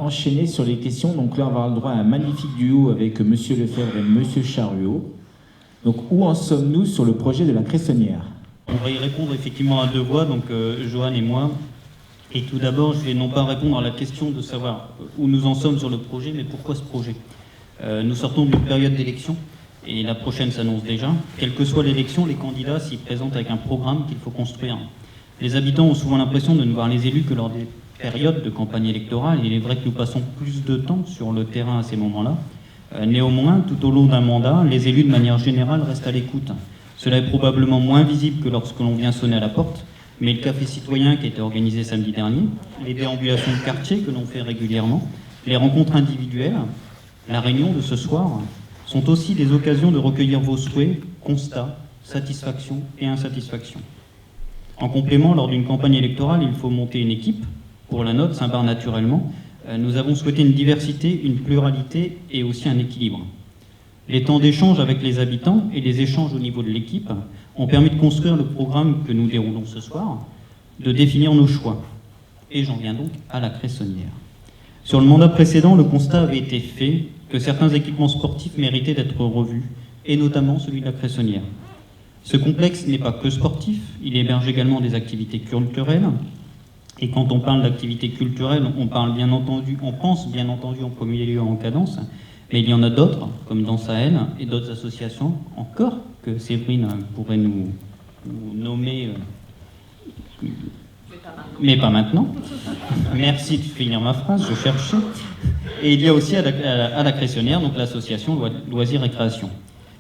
enchaîner sur les questions. Donc là, on va avoir le droit à un magnifique duo avec Monsieur Lefebvre et Monsieur Charriot. Donc, où en sommes-nous sur le projet de la Cressonnière? On va y répondre effectivement à deux voix, donc Johan et moi. Et tout d'abord, je vais non pas répondre à la question de savoir où nous en sommes sur le projet, mais pourquoi ce projet. Nous sortons d'une période d'élection, et la prochaine s'annonce déjà. Quelle que soit l'élection, les candidats s'y présentent avec un programme qu'il faut construire. Les habitants ont souvent l'impression de ne voir les élus que lors des périodes de campagne électorale. Il est vrai que nous passons plus de temps sur le terrain à ces moments-là. Néanmoins, tout au long d'un mandat, les élus de manière générale restent à l'écoute. Cela est probablement moins visible que lorsque l'on vient sonner à la porte, mais le café citoyen qui a été organisé samedi dernier, les déambulations de quartier que l'on fait régulièrement, les rencontres individuelles, la réunion de ce soir, sont aussi des occasions de recueillir vos souhaits, constats, satisfactions et insatisfactions. En complément, lors d'une campagne électorale, il faut monter une équipe. Pour la nôtre, Saint-Barth naturellement, nous avons souhaité une diversité, une pluralité et aussi un équilibre. Les temps d'échange avec les habitants et les échanges au niveau de l'équipe ont permis de construire le programme que nous déroulons ce soir, de définir nos choix. Et j'en viens donc à la Cressonnière. Sur le mandat précédent, le constat avait été fait que certains équipements sportifs méritaient d'être revus, et notamment celui de la Cressonnière. Ce complexe n'est pas que sportif, il héberge également des activités culturelles. Et quand on parle d'activités culturelles, on pense bien entendu en premier lieu en Cadence, mais il y en a d'autres, comme dans Sahel, et d'autres associations encore, que Séverine pourrait nous nommer, mais pas maintenant. Merci de finir ma phrase, je cherchais. Et il y a aussi à la Cressonnière, donc l'association Loisirs et Création.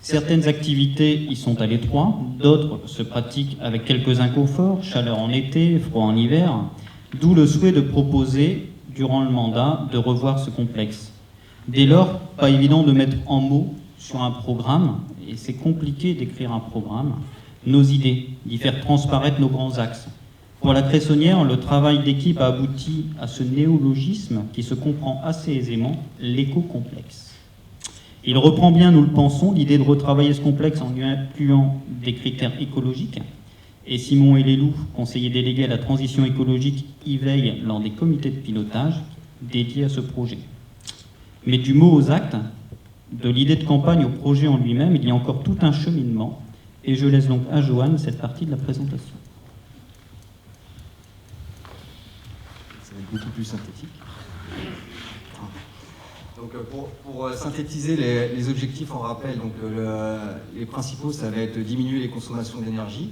Certaines activités y sont à l'étroit, d'autres se pratiquent avec quelques inconforts, chaleur en été, froid en hiver, d'où le souhait de proposer, durant le mandat, de revoir ce complexe. Dès lors, pas évident de mettre en mots sur un programme, et c'est compliqué d'écrire un programme, nos idées, d'y faire transparaître nos grands axes. Pour la Cressonnière, le travail d'équipe a abouti à ce néologisme qui se comprend assez aisément, l'éco-complexe. Il reprend bien, nous le pensons, l'idée de retravailler ce complexe en lui incluant des critères écologiques. Et Simon Elelou, conseiller délégué à la transition écologique, y veille lors des comités de pilotage dédiés à ce projet. Mais du mot aux actes, de l'idée de campagne au projet en lui-même, il y a encore tout un cheminement. Et je laisse donc à Johan cette partie de la présentation. Ça va être beaucoup plus synthétique. Donc pour synthétiser les objectifs en rappel, donc les principaux, ça va être de diminuer les consommations d'énergie,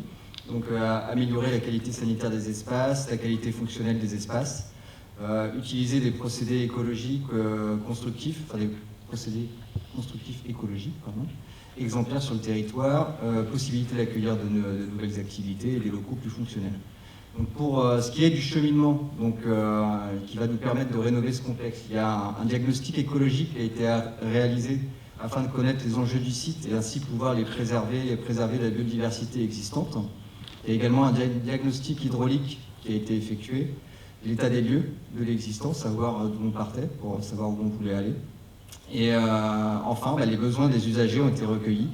donc améliorer la qualité sanitaire des espaces, la qualité fonctionnelle des espaces, utiliser des procédés écologiques constructifs, enfin des procédés constructifs écologiques, pardon, exemplaires sur le territoire, possibilité d'accueillir de nouvelles activités et des locaux plus fonctionnels. Donc pour ce qui est du cheminement, donc, qui va nous permettre de rénover ce complexe, il y a un diagnostic écologique qui a été réalisé afin de connaître les enjeux du site et ainsi pouvoir les préserver et préserver la biodiversité existante. Il y a également un diagnostic hydraulique qui a été effectué, l'état des lieux de l'existence, savoir d'où on partait pour savoir où on voulait aller. Et enfin, les besoins des usagers ont été recueillis.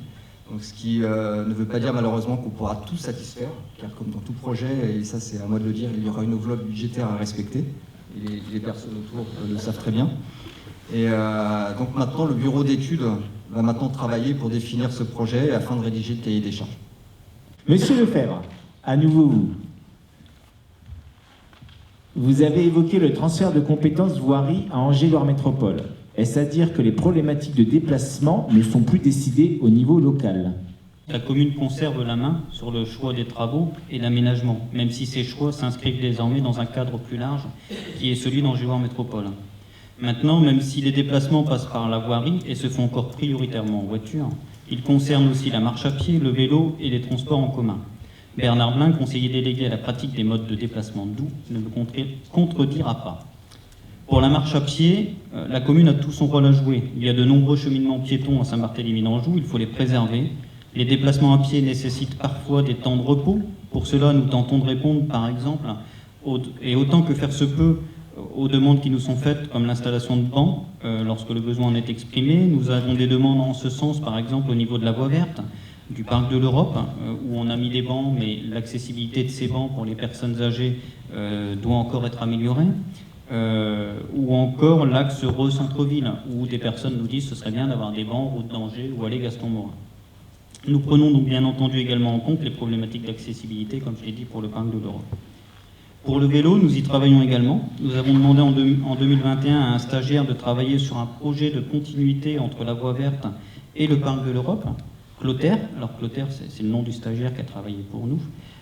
Donc, ce qui ne veut pas dire malheureusement qu'on pourra tout satisfaire, car comme dans tout projet, et ça c'est à moi de le dire, il y aura une enveloppe budgétaire à respecter, et les personnes autour le savent très bien. Et donc maintenant, le bureau d'études va maintenant travailler pour définir ce projet afin de rédiger le cahier des charges. Monsieur Lefebvre, à nouveau vous. Vous avez évoqué le transfert de compétences voirie à Angers-Loire Métropole. Est-ce à dire que les problématiques de déplacement ne sont plus décidées au niveau local? La commune conserve la main sur le choix des travaux et l'aménagement, même si ces choix s'inscrivent désormais dans un cadre plus large, qui est celui d'Angers-Loire Métropole. Maintenant, même si les déplacements passent par la voirie et se font encore prioritairement en voiture, ils concernent aussi la marche à pied, le vélo et les transports en commun. Bernard Blin, conseiller délégué à la pratique des modes de déplacement doux, ne me contredira pas. Pour la marche à pied, la commune a tout son rôle à jouer. Il y a de nombreux cheminements piétons à Saint-Barthélemy-d'Anjou, il faut les préserver. Les déplacements à pied nécessitent parfois des temps de repos. Pour cela, nous tentons de répondre, par exemple, et autant que faire se peut, aux demandes qui nous sont faites, comme l'installation de bancs, lorsque le besoin en est exprimé. Nous avons des demandes en ce sens, par exemple, au niveau de la voie verte, du parc de l'Europe, où on a mis des bancs, mais l'accessibilité de ces bancs pour les personnes âgées doit encore être améliorée. ou encore l'axe Re-Centre-Ville, où des personnes nous disent que ce serait bien d'avoir des bancs, route d'Angers ou allée Gaston-Morin. Nous prenons donc bien entendu également en compte les problématiques d'accessibilité, comme je l'ai dit, pour le parc de l'Europe. Pour le vélo, nous y travaillons également. Nous avons demandé en 2021 à un stagiaire de travailler sur un projet de continuité entre la voie verte et le parc de l'Europe, Clotaire. Alors Clotaire, c'est le nom du stagiaire qui a travaillé pour nous.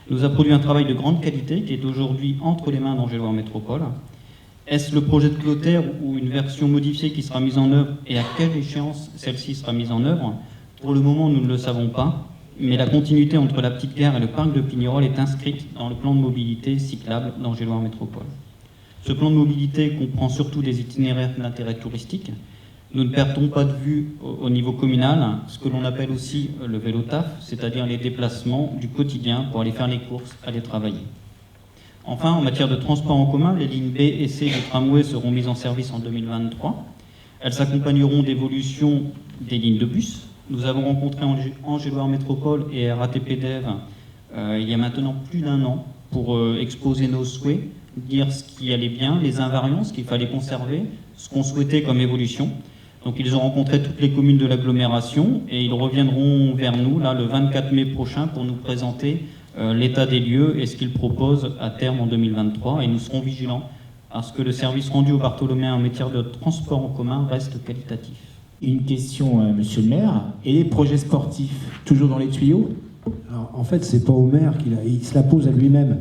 Il nous a produit un travail de grande qualité qui est aujourd'hui entre les mains d'Angers-Loire Métropole. Est-ce le projet de Clotaire ou une version modifiée qui sera mise en œuvre et à quelle échéance celle-ci sera mise en œuvre? Pour le moment, nous ne le savons pas. Mais la continuité entre la petite gare et le parc de Pignerol est inscrite dans le plan de mobilité cyclable d'Angers-Loire Métropole. Ce plan de mobilité comprend surtout des itinéraires d'intérêt touristique. Nous ne perdons pas de vue au niveau communal ce que l'on appelle aussi le vélo taf, c'est-à-dire les déplacements du quotidien pour aller faire les courses, aller travailler. Enfin, en matière de transport en commun, les lignes B et C du tramway seront mises en service en 2023. Elles s'accompagneront d'évolutions des lignes de bus. Nous avons rencontré Angers-Loire Métropole et RATP Dev il y a maintenant plus d'un an pour exposer nos souhaits, dire ce qui allait bien, les invariants, ce qu'il fallait conserver, ce qu'on souhaitait comme évolution. Donc ils ont rencontré toutes les communes de l'agglomération et ils reviendront vers nous là, le 24 mai prochain pour nous présenter l'état des lieux et ce qu'ils proposent à terme en 2023. Et nous serons vigilants à ce que le service rendu aux Bartholoméens en matière de transport en commun reste qualitatif. Une question, monsieur le maire. Et les projets sportifs, toujours dans les tuyaux? Alors, en fait, c'est pas au maire il se la pose à lui-même.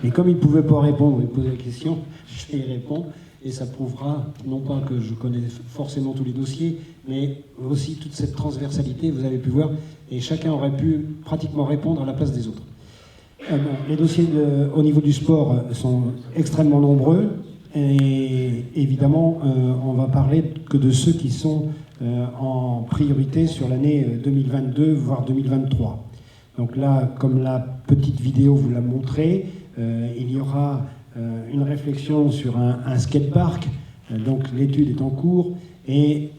Et comme il ne pouvait pas répondre, il posait la question, je vais y répondre. Et ça prouvera, non pas que je connais forcément tous les dossiers, mais aussi toute cette transversalité, vous avez pu voir, et chacun aurait pu pratiquement répondre à la place des autres. Les dossiers au niveau du sport sont extrêmement nombreux. Et évidemment, on va parler que de ceux qui sont en priorité sur l'année 2022, voire 2023. Donc là, comme la petite vidéo vous l'a montré, il y aura une réflexion sur un skatepark. Donc l'étude est en cours. Et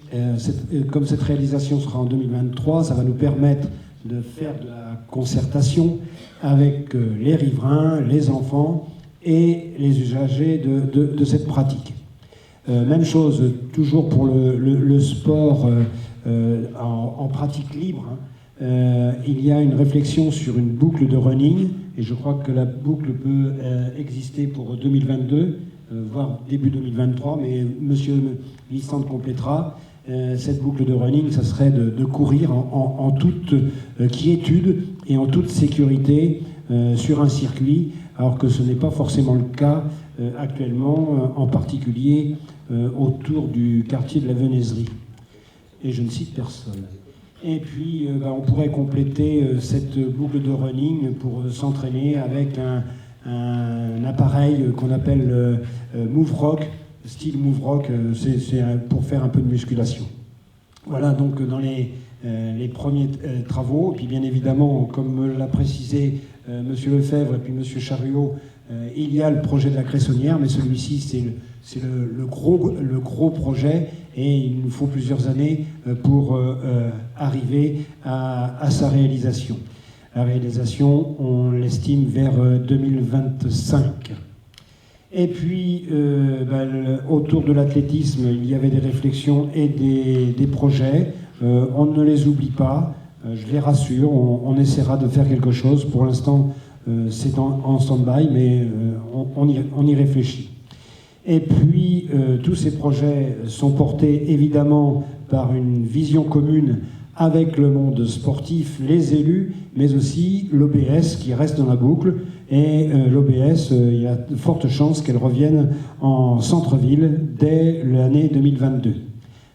comme cette réalisation sera en 2023, ça va nous permettre de faire de la concertation avec les riverains, les enfants, et les usagers de cette pratique. Même chose, toujours pour le sport en pratique libre, il y a une réflexion sur une boucle de running, et je crois que la boucle peut exister pour 2022, voire début 2023, mais monsieur Lissand complétera. Cette boucle de running, ça serait de courir en toute quiétude et en toute sécurité sur un circuit, alors que ce n'est pas forcément le cas actuellement, en particulier autour du quartier de la Venaiserie. Et je ne cite personne. Et puis, on pourrait compléter cette boucle de running pour s'entraîner avec un appareil qu'on appelle Move Rock, style Move Rock, c'est pour faire un peu de musculation. Voilà, donc dans les premiers travaux, et puis bien évidemment, comme l'a précisé Monsieur Lefebvre et puis Monsieur Charriot, il y a le projet de la Cressonnière, mais celui-ci c'est le gros projet, et il nous faut plusieurs années pour arriver à sa réalisation. La réalisation, on l'estime vers 2025. Et puis, autour de l'athlétisme, il y avait des réflexions et des projets. On ne les oublie pas, je les rassure, on essaiera de faire quelque chose. Pour l'instant, c'est en stand-by, mais on y réfléchit. Et puis, tous ces projets sont portés évidemment par une vision commune avec le monde sportif, les élus, mais aussi l'OBS qui reste dans la boucle. Et l'OBS, il y a de fortes chances qu'elle revienne en centre-ville dès l'année 2022.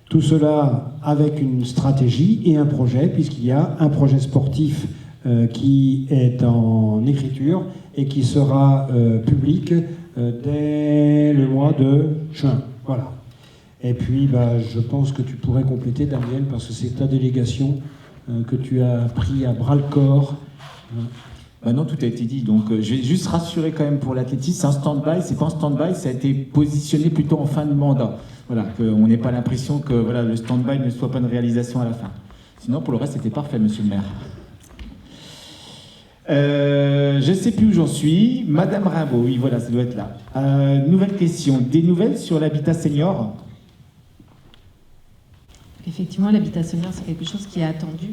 Tout cela avec une stratégie et un projet, puisqu'il y a un projet sportif qui est en écriture et qui sera public dès le mois de juin. Voilà. Et puis, je pense que tu pourrais compléter, Daniel, parce que c'est ta délégation que tu as pris à bras-le-corps. Non, tout a été dit. Donc, je vais juste rassurer quand même pour l'athlétisme. C'est un stand-by, c'est pas un stand-by, ça a été positionné plutôt en fin de mandat. Voilà, qu'on n'ait pas l'impression que le stand-by ne soit pas une réalisation à la fin. Sinon, pour le reste, c'était parfait, monsieur le maire. Je ne sais plus où j'en suis. Madame Rimbaud, oui, voilà, ça doit être là. Nouvelle question. Des nouvelles sur l'habitat senior ? Effectivement, l'habitat senior, c'est quelque chose qui est attendu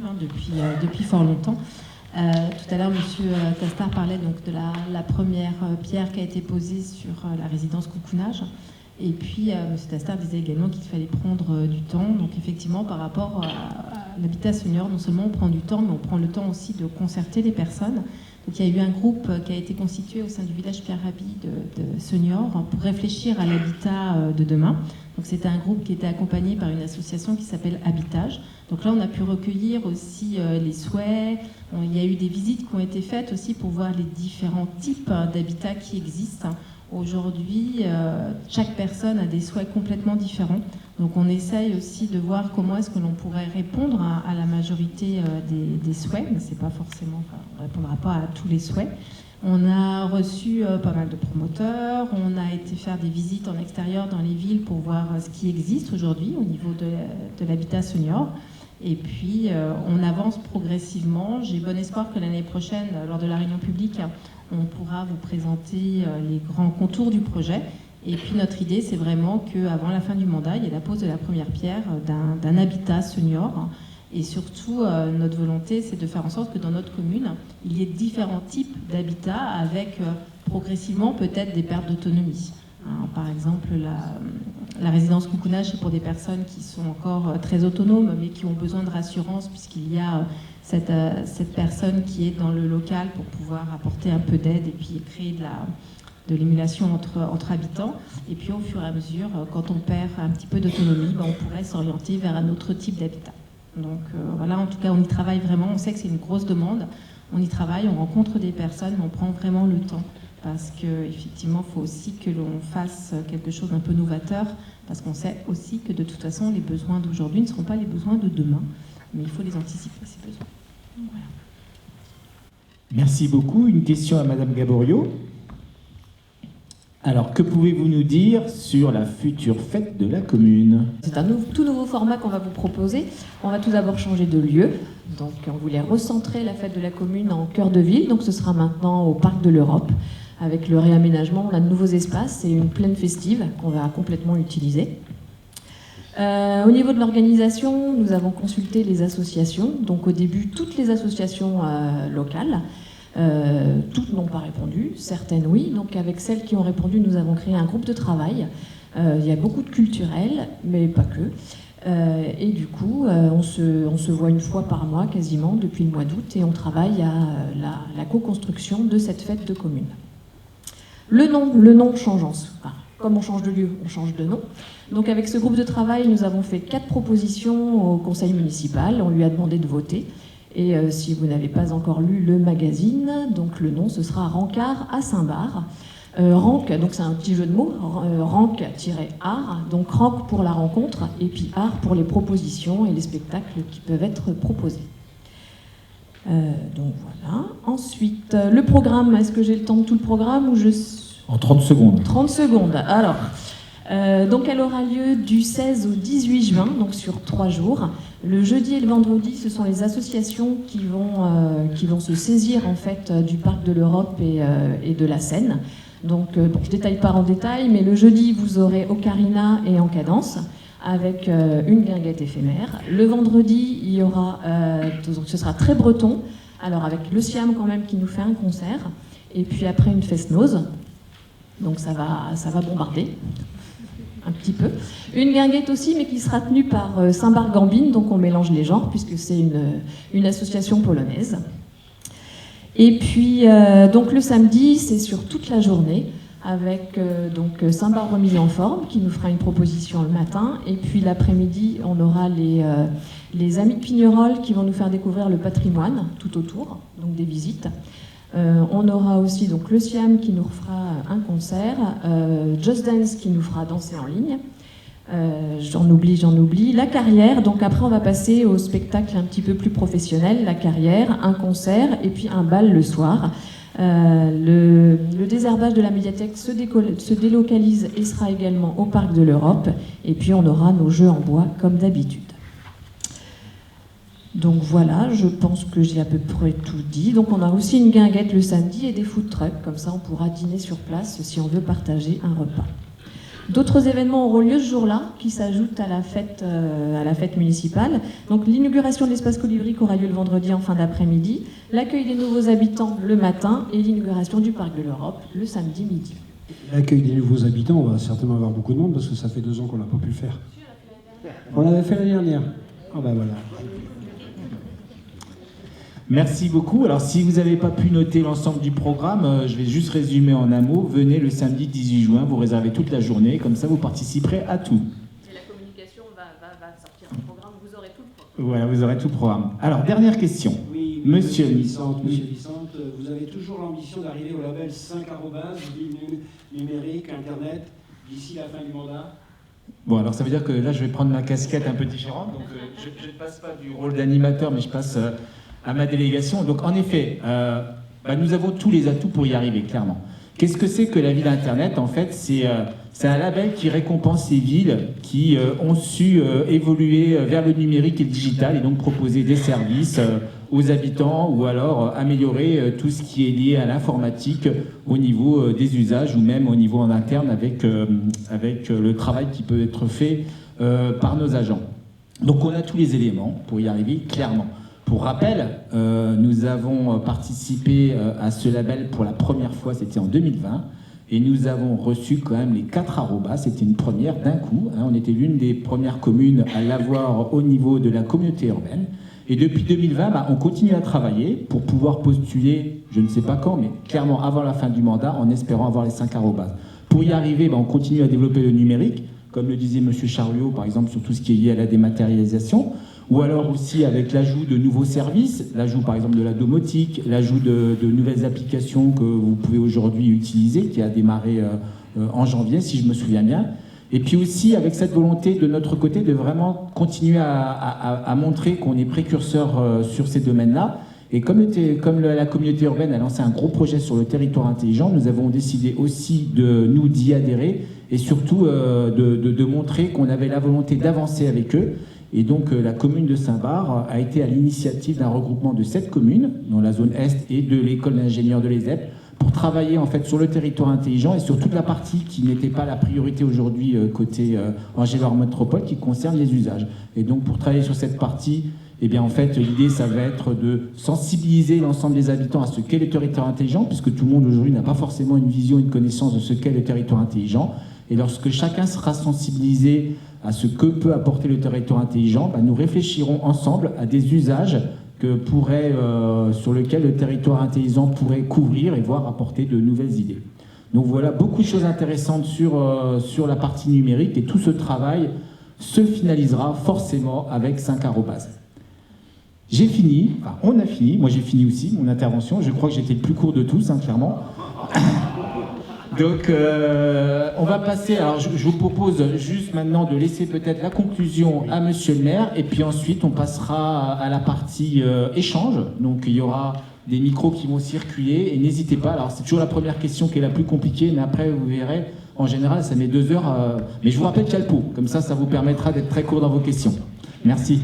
depuis fort longtemps. Tout à l'heure, M. Tastard parlait donc de la première pierre qui a été posée sur la résidence Coucounage. Et puis, M. Tastard disait également qu'il fallait prendre du temps. Donc, effectivement, par rapport à l'habitat senior, non seulement on prend du temps, mais on prend le temps aussi de concerter les personnes. Donc, il y a eu un groupe qui a été constitué au sein du village Pierre Rabhi de seniors pour réfléchir à l'habitat de demain. Donc, c'était un groupe qui était accompagné par une association qui s'appelle Habitage. Donc là, on a pu recueillir aussi les souhaits. Il y a eu des visites qui ont été faites aussi pour voir les différents types d'habitats qui existent. Aujourd'hui, chaque personne a des souhaits complètement différents. Donc on essaye aussi de voir comment est-ce que l'on pourrait répondre à la majorité des souhaits, mais c'est pas forcément, on ne répondra pas à tous les souhaits. On a reçu pas mal de promoteurs, on a été faire des visites en extérieur dans les villes pour voir ce qui existe aujourd'hui au niveau de l'habitat senior. Et puis on avance progressivement. J'ai bon espoir que l'année prochaine, lors de la réunion publique, on pourra vous présenter les grands contours du projet. Et puis notre idée, c'est vraiment qu'avant la fin du mandat, il y ait la pose de la première pierre d'un habitat senior. Et surtout, notre volonté, c'est de faire en sorte que dans notre commune, il y ait différents types d'habitats avec progressivement peut-être des pertes d'autonomie. Par exemple, la résidence Coucounage, c'est pour des personnes qui sont encore très autonomes, mais qui ont besoin de rassurance, puisqu'il y a cette personne qui est dans le local pour pouvoir apporter un peu d'aide et puis créer de l'émulation entre habitants. Et puis, au fur et à mesure, quand on perd un petit peu d'autonomie, on pourrait s'orienter vers un autre type d'habitat. Donc voilà, en tout cas, on y travaille vraiment. On sait que c'est une grosse demande. On y travaille, on rencontre des personnes, mais on prend vraiment le temps. Parce qu'effectivement, il faut aussi que l'on fasse quelque chose d'un peu novateur, parce qu'on sait aussi que de toute façon, les besoins d'aujourd'hui ne seront pas les besoins de demain, mais il faut les anticiper, ces besoins. Voilà. Merci beaucoup. Une question à Madame Gaborio. Alors, que pouvez-vous nous dire sur la future fête de la commune ? C'est un tout nouveau format qu'on va vous proposer. On va tout d'abord changer de lieu. Donc, on voulait recentrer la fête de la commune en cœur de ville. Donc, ce sera maintenant au Parc de l'Europe. Avec le réaménagement, on a de nouveaux espaces et une plaine festive qu'on va complètement utiliser. Au niveau de l'organisation, nous avons consulté les associations. Donc, au début, toutes les associations locales. Toutes n'ont pas répondu, certaines oui. Donc avec celles qui ont répondu, nous avons créé un groupe de travail. Il y a beaucoup de culturels, mais pas que. Et du coup, on se voit une fois par mois quasiment depuis le mois d'août et on travaille à la co-construction de cette fête de commune. Le nom change comme on change de lieu, on change de nom. Donc avec ce groupe de travail, nous avons fait 4 propositions au conseil municipal. On lui a demandé de voter. Et si vous n'avez pas encore lu le magazine, donc le nom, ce sera Rancard à Saint-Barth. Ranc, donc c'est un petit jeu de mots, ranc-art, donc ranc pour la rencontre, et puis art pour les propositions et les spectacles qui peuvent être proposés. Donc voilà. Ensuite, le programme, est-ce que j'ai le temps de tout le programme ou En 30 secondes. 30 secondes, alors... donc elle aura lieu du 16 au 18 juin, donc sur 3 jours. Le jeudi et le vendredi, ce sont les associations qui vont se saisir en fait du Parc de l'Europe et de la Seine. Donc je ne détaille pas en détail, mais le jeudi, vous aurez Ocarina et En Cadence, avec une guinguette éphémère. Le vendredi, il y aura, donc ce sera très breton, alors avec le Siam quand même qui nous fait un concert, et puis après une fest-noz. Donc ça va bombarder. Un petit peu. Une guinguette aussi, mais qui sera tenue par Saint-Barth-Gambine, donc on mélange les genres, puisque c'est une association polonaise. Et puis, donc le samedi, c'est sur toute la journée, avec donc Saint-Barth remis en forme, qui nous fera une proposition le matin, et puis l'après-midi, on aura les amis de Pignerol qui vont nous faire découvrir le patrimoine tout autour, donc des visites. On aura aussi donc le Siam qui nous fera un concert, Just Dance qui nous fera danser en ligne, j'en oublie, La Carrière, donc après on va passer au spectacle un petit peu plus professionnel, La Carrière, un concert et puis un bal le soir. Le désherbage de la médiathèque se délocalise et sera également au Parc de l'Europe, et puis on aura nos jeux en bois comme d'habitude. Donc voilà, je pense que j'ai à peu près tout dit. Donc on a aussi une guinguette le samedi et des food trucks, comme ça on pourra dîner sur place si on veut partager un repas. D'autres événements auront lieu ce jour-là, qui s'ajoutent à la fête municipale. Donc l'inauguration de l'espace Colibri qui aura lieu le vendredi en fin d'après-midi, l'accueil des nouveaux habitants le matin et l'inauguration du Parc de l'Europe le samedi midi. L'accueil des nouveaux habitants, on va certainement avoir beaucoup de monde parce que ça fait 2 ans qu'on n'a pas pu le faire. On l'avait fait l'année dernière. Ah ben voilà. Merci beaucoup. Alors, si vous n'avez pas pu noter l'ensemble du programme, je vais juste résumer en un mot. Venez le samedi 18 juin, vous réservez toute la journée, comme ça vous participerez à tout. Et la communication va sortir un programme, vous aurez tout le programme. Voilà, vous aurez tout le programme. Alors, dernière question. Oui, Monsieur Vicente, vous avez toujours l'ambition d'arriver au label 5 numérique, Internet, d'ici la fin du mandat? Bon, alors ça veut dire que là, je vais prendre ma casquette un peu différente. Donc, je ne passe pas du rôle d'animateur, mais je passe à ma délégation. Donc, en effet, nous avons tous les atouts pour y arriver, clairement. Qu'est-ce que c'est que la ville Internet? En fait, c'est un label qui récompense les villes qui ont su évoluer vers le numérique et le digital et donc proposer des services aux habitants ou alors améliorer tout ce qui est lié à l'informatique au niveau des usages ou même au niveau en interne avec le travail qui peut être fait par nos agents. Donc on a tous les éléments pour y arriver clairement. Pour rappel, nous avons participé à ce label pour la première fois, c'était en 2020, et nous avons reçu quand même les 4 arrobas, c'était une première d'un coup. On était l'une des premières communes à l'avoir au niveau de la communauté urbaine. Et depuis 2020, on continue à travailler pour pouvoir postuler, je ne sais pas quand, mais clairement avant la fin du mandat, en espérant avoir les 5 arrobas. Pour y arriver, on continue à développer le numérique, comme le disait M. Charliot, par exemple, sur tout ce qui est lié à la dématérialisation, ou alors aussi avec l'ajout de nouveaux services, l'ajout par exemple de la domotique, l'ajout de nouvelles applications que vous pouvez aujourd'hui utiliser, qui a démarré en janvier, si je me souviens bien. Et puis aussi avec cette volonté de notre côté de vraiment continuer à montrer qu'on est précurseur sur ces domaines-là. Et comme la communauté urbaine a lancé un gros projet sur le territoire intelligent, nous avons décidé aussi d'y adhérer et surtout de montrer qu'on avait la volonté d'avancer avec eux. Et donc la commune de Saint-Barth a été à l'initiative d'un regroupement de 7 communes dans la zone Est et de l'école d'ingénieurs de l'ESEP pour travailler en fait sur le territoire intelligent et sur toute la partie qui n'était pas la priorité aujourd'hui côté Angers-Loire Métropole qui concerne les usages. Et donc pour travailler sur cette partie, en fait l'idée ça va être de sensibiliser l'ensemble des habitants à ce qu'est le territoire intelligent, puisque tout le monde aujourd'hui n'a pas forcément une vision, une connaissance de ce qu'est le territoire intelligent. Et lorsque chacun sera sensibilisé à ce que peut apporter le territoire intelligent, nous réfléchirons ensemble à des usages sur lesquels le territoire intelligent pourrait couvrir et voir apporter de nouvelles idées. Donc voilà, beaucoup de choses intéressantes sur la partie numérique et tout ce travail se finalisera forcément avec 5 arrobas. J'ai fini, on a fini, moi j'ai fini aussi mon intervention, je crois que j'étais le plus court de tous, clairement. Donc, on va passer, alors je vous propose juste maintenant de laisser peut-être la conclusion à Monsieur le maire, et puis ensuite on passera à la partie échange. Donc il y aura des micros qui vont circuler, et n'hésitez pas, alors c'est toujours la première question qui est la plus compliquée, mais après vous verrez, en général ça met 2 heures, mais je vous rappelle qu'il y a le pot, comme ça vous permettra d'être très court dans vos questions. Merci.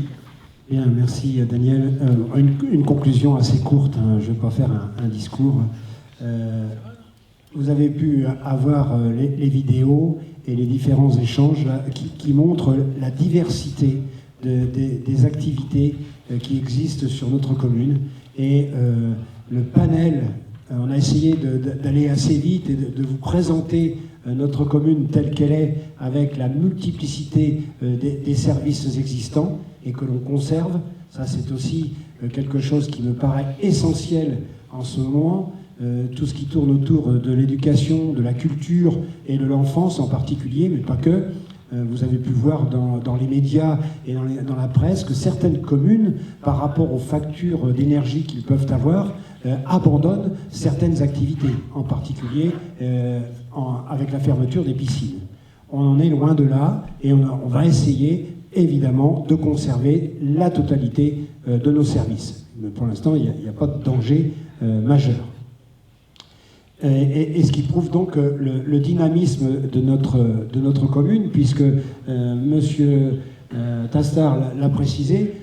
Bien, merci Daniel. Une conclusion assez courte, je ne vais pas faire un discours. Vous avez pu avoir les vidéos et les différents échanges là, qui montrent la diversité des activités qui existent sur notre commune. Et le panel, on a essayé d'aller assez vite et de vous présenter notre commune telle qu'elle est, avec la multiplicité des services existants et que l'on conserve. Ça, c'est aussi quelque chose qui me paraît essentiel en ce moment. Tout ce qui tourne autour de l'éducation, de la culture et de l'enfance en particulier, mais pas que. Vous avez pu voir dans les médias et dans la presse que certaines communes, par rapport aux factures d'énergie qu'ils peuvent avoir, abandonnent certaines activités, en particulier avec la fermeture des piscines. On en est loin de là et on va essayer évidemment de conserver la totalité de nos services. Mais pour l'instant, il n'y a pas de danger majeur. Et ce qui prouve donc le dynamisme de notre commune, puisque M. Tastard l'a précisé,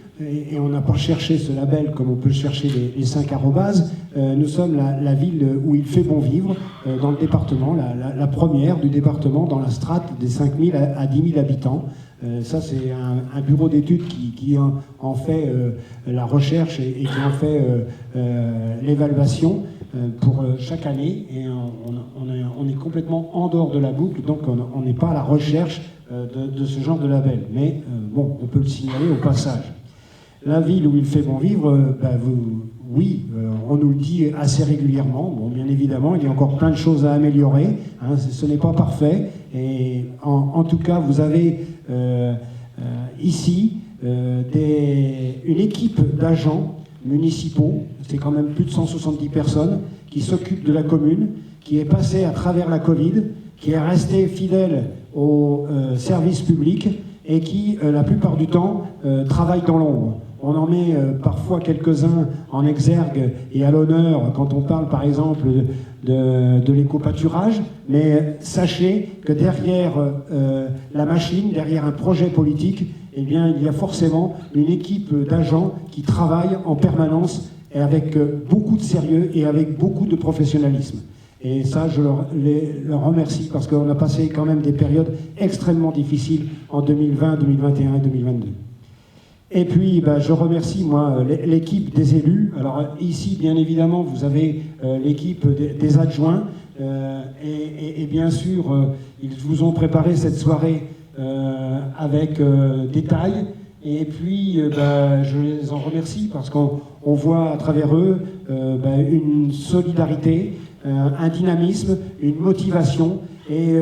et on n'a pas cherché ce label comme on peut chercher les 5 arrobases, nous sommes la ville où il fait bon vivre dans le département, la première du département dans la strate des 5 000 à 10 000 habitants. Ça, c'est un bureau d'études qui en fait la recherche et qui en fait l'évaluation pour chaque année. Et on est complètement en dehors de la boucle, donc on n'est pas à la recherche de ce genre de label. Mais bon, on peut le signaler au passage. La ville où il fait bon vivre, oui, on nous le dit assez régulièrement. Bon, bien évidemment, il y a encore plein de choses à améliorer. Hein, ce n'est pas parfait. Et en tout cas, vous avez ici une équipe d'agents municipaux, c'est quand même plus de 170 personnes, qui s'occupent de la commune, qui est passée à travers la Covid, qui est restée fidèle aux services publics et qui, la plupart du temps, travaille dans l'ombre. On en met parfois quelques-uns en exergue et à l'honneur quand on parle par exemple de l'éco-pâturage, mais sachez que derrière la machine, derrière un projet politique, eh bien, il y a forcément une équipe d'agents qui travaillent en permanence et avec beaucoup de sérieux et avec beaucoup de professionnalisme. Et ça, je leur remercie parce qu'on a passé quand même des périodes extrêmement difficiles en 2020, 2021 et 2022. Et puis, je remercie, moi, l'équipe des élus. Alors ici, bien évidemment, vous avez l'équipe des adjoints. Et bien sûr, ils vous ont préparé cette soirée avec détail. Et puis, je les en remercie parce qu'on voit à travers eux une solidarité, un dynamisme, une motivation. Et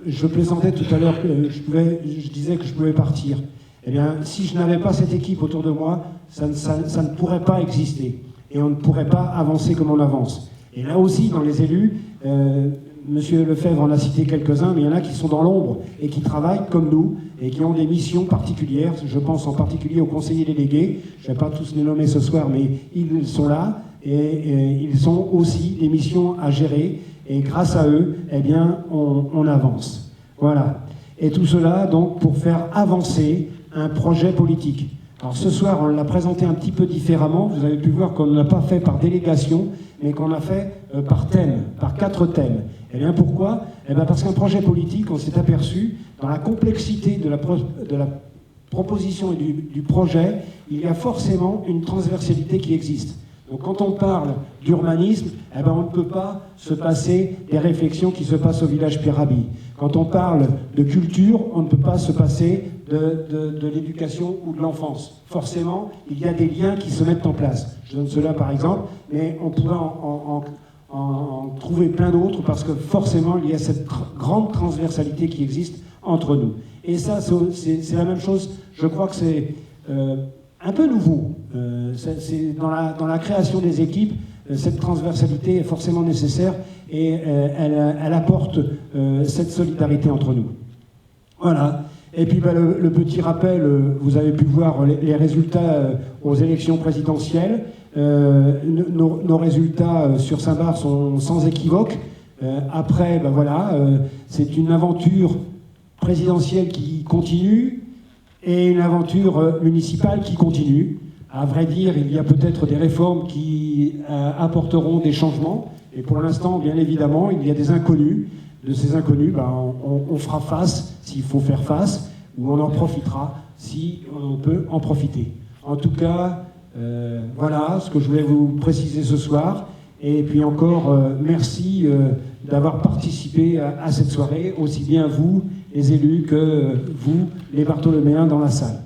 je plaisantais tout à l'heure que je disais que je pouvais partir. Eh bien, si je n'avais pas cette équipe autour de moi, ça ne pourrait pas exister. Et on ne pourrait pas avancer comme on avance. Et là aussi, dans les élus, Monsieur Lefebvre en a cité quelques-uns, mais il y en a qui sont dans l'ombre et qui travaillent comme nous et qui ont des missions particulières. Je pense en particulier aux conseillers délégués. Je ne vais pas tous les nommer ce soir, mais ils sont là et ils ont aussi des missions à gérer. Et grâce à eux, eh bien, on avance. Voilà. Et tout cela, donc, pour faire avancer un projet politique. Alors ce soir, on l'a présenté un petit peu différemment. Vous avez pu voir qu'on ne l'a pas fait par délégation, mais qu'on l'a fait par thème, par 4 thèmes. Et bien pourquoi ? Eh bien parce qu'un projet politique, on s'est aperçu, dans la complexité de la proposition et du projet, il y a forcément une transversalité qui existe. Donc quand on parle d'urbanisme, eh ben on ne peut pas se passer des réflexions qui se passent au village Pérabi. Quand on parle de culture, on ne peut pas se passer de l'éducation ou de l'enfance. Forcément, il y a des liens qui se mettent en place. Je donne cela par exemple, mais on pourrait en trouver plein d'autres parce que forcément, il y a cette grande transversalité qui existe entre nous. Et ça, c'est la même chose. Je crois que c'est un peu nouveau. C'est dans la création des équipes, cette transversalité est forcément nécessaire et elle apporte cette solidarité entre nous. Voilà. Et puis le petit rappel, vous avez pu voir les résultats aux élections présidentielles. Nos résultats sur Saint-Barth sont sans équivoque. Après, c'est une aventure présidentielle qui continue et une aventure municipale qui continue. À vrai dire, il y a peut-être des réformes qui apporteront des changements. Et pour l'instant, bien évidemment, il y a des inconnus. De ces inconnus, on fera face s'il faut faire face, ou on en profitera si on peut en profiter. En tout cas, voilà ce que je voulais vous préciser ce soir. Et puis encore, merci d'avoir participé à cette soirée, aussi bien vous, les élus, que vous, les Bartholoméens, dans la salle.